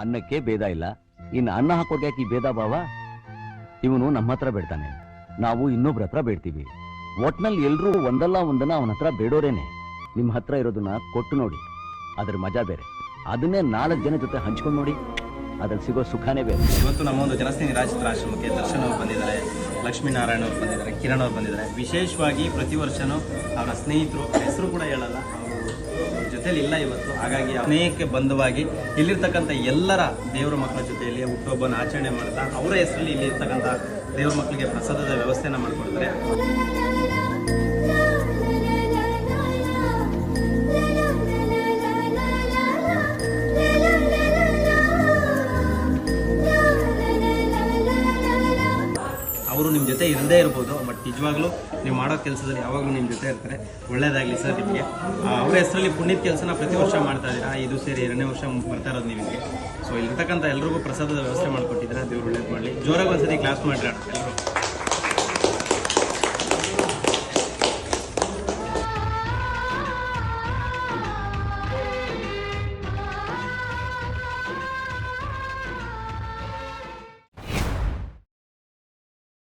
ಅನ್ನಕ್ಕೆ ಭೇದ ಇಲ್ಲ, ಇನ್ನು ಅನ್ನ ಹಾಕೋಕೆ ಯಾಕೆ ಈ ಭೇದ ಭಾವ? ಇವನು ನಮ್ಮ ಹತ್ರ ಬೇಡ್ತಾನೆ, ನಾವು ಇನ್ನೊಬ್ರ ಹತ್ರ ಬೇಡ್ತೀವಿ. ಒಟ್ನಲ್ಲಿ ಎಲ್ರೂ ಒಂದಲ್ಲ ಒಂದನ್ನ ಅವನ ಹತ್ರ ಬೇಡೋರೇನೆ. ನಿಮ್ಮ ಹತ್ರ ಇರೋದನ್ನ ಕೊಟ್ಟು ನೋಡಿ, ಅದ್ರ ಮಜಾ ಬೇರೆ. ಅದನ್ನೇ 4 ಜನ ಜೊತೆ ಹಂಚ್ಕೊಂಡು ನೋಡಿ, ಅದ್ರಲ್ಲಿ ಸಿಗೋ ಸುಖಾನೇ ಬೇರೆ. ಇವತ್ತು ನಮ್ಮ ಒಂದು ಜನಸ್ನೇಹಿ ನಿರಾಶ್ರಿತರ ಆಶ್ರಮಕ್ಕೆ ದರ್ಶನ್ ಅವರು ಬಂದಿದ್ದಾರೆ, ಲಕ್ಷ್ಮೀನಾರಾಯಣ ಅವರು ಬಂದಿದ್ದಾರೆ, ಕಿರಣ್ ಅವರು ಬಂದಿದ್ದಾರೆ. ವಿಶೇಷವಾಗಿ ಪ್ರತಿ ವರ್ಷವೂ ಅವರ ಸ್ನೇಹಿತರು, ಹೆಸರು ಕೂಡ ಹೇಳಲ್ಲ, ಅವರು ಜೊತೆಲಿ ಇಲ್ಲ ಇವತ್ತು. ಹಾಗಾಗಿ ಸ್ನೇಹಕ್ಕೆ ಬಂಧವಾಗಿ ಇಲ್ಲಿರ್ತಕ್ಕಂಥ ಎಲ್ಲರ ದೇವರ ಮಕ್ಕಳ ಜೊತೆಯಲ್ಲಿ ಹುಟ್ಟುಹಬ್ಬನ ಆಚರಣೆ ಮಾಡ್ತಾ ಅವರ ಹೆಸರಲ್ಲಿ ಇಲ್ಲಿರ್ತಕ್ಕಂಥ ದೇವ್ರ ಮಕ್ಕಳಿಗೆ ಪ್ರಸಾದದ ವ್ಯವಸ್ಥೆಯನ್ನು ಮಾಡಿಕೊಡ್ತಾರೆ. ಅವರು ನಿಮ್ಮ ಜೊತೆ ಇರದೇ ಇರ್ಬೋದು, ಬಟ್ ನಿಜವಾಗ್ಲೂ ನೀವು ಮಾಡೋ ಕೆಲಸದಲ್ಲಿ ಯಾವಾಗಲೂ ನಿಮ್ಮ ಜೊತೆ ಇರ್ತಾರೆ. ಒಳ್ಳೇದಾಗಲಿ ಸರ್ ನಿಮಗೆ. ಅವರ ಹೆಸರಲ್ಲಿ ಪುಣ್ಯದ ಕೆಲಸನ ಪ್ರತಿ ವರ್ಷ ಮಾಡ್ತಾ ಇದ್ದೀರಾ. ಇದು ಸೇರಿ 2ನೇ ವರ್ಷ ಬರ್ತಾ ಇರೋದು ನಿಮಗೆ. ಸೊ ಇಲ್ಲಿರ್ತಕ್ಕಂಥ ಎಲ್ರಿಗೂ ಪ್ರಸಾದದ ವ್ಯವಸ್ಥೆ ಮಾಡಿಕೊಟ್ಟಿದ್ದೀರಾ. ದೇವ್ರು ಒಳ್ಳೇದು ಮಾಡಲಿ. ಜೋರಾಗಿ ಒಂದ್ಸತಿ ಕ್ಲಾಸ್ ಮಾಡಿರಿ ಎಲ್ಲರೂ.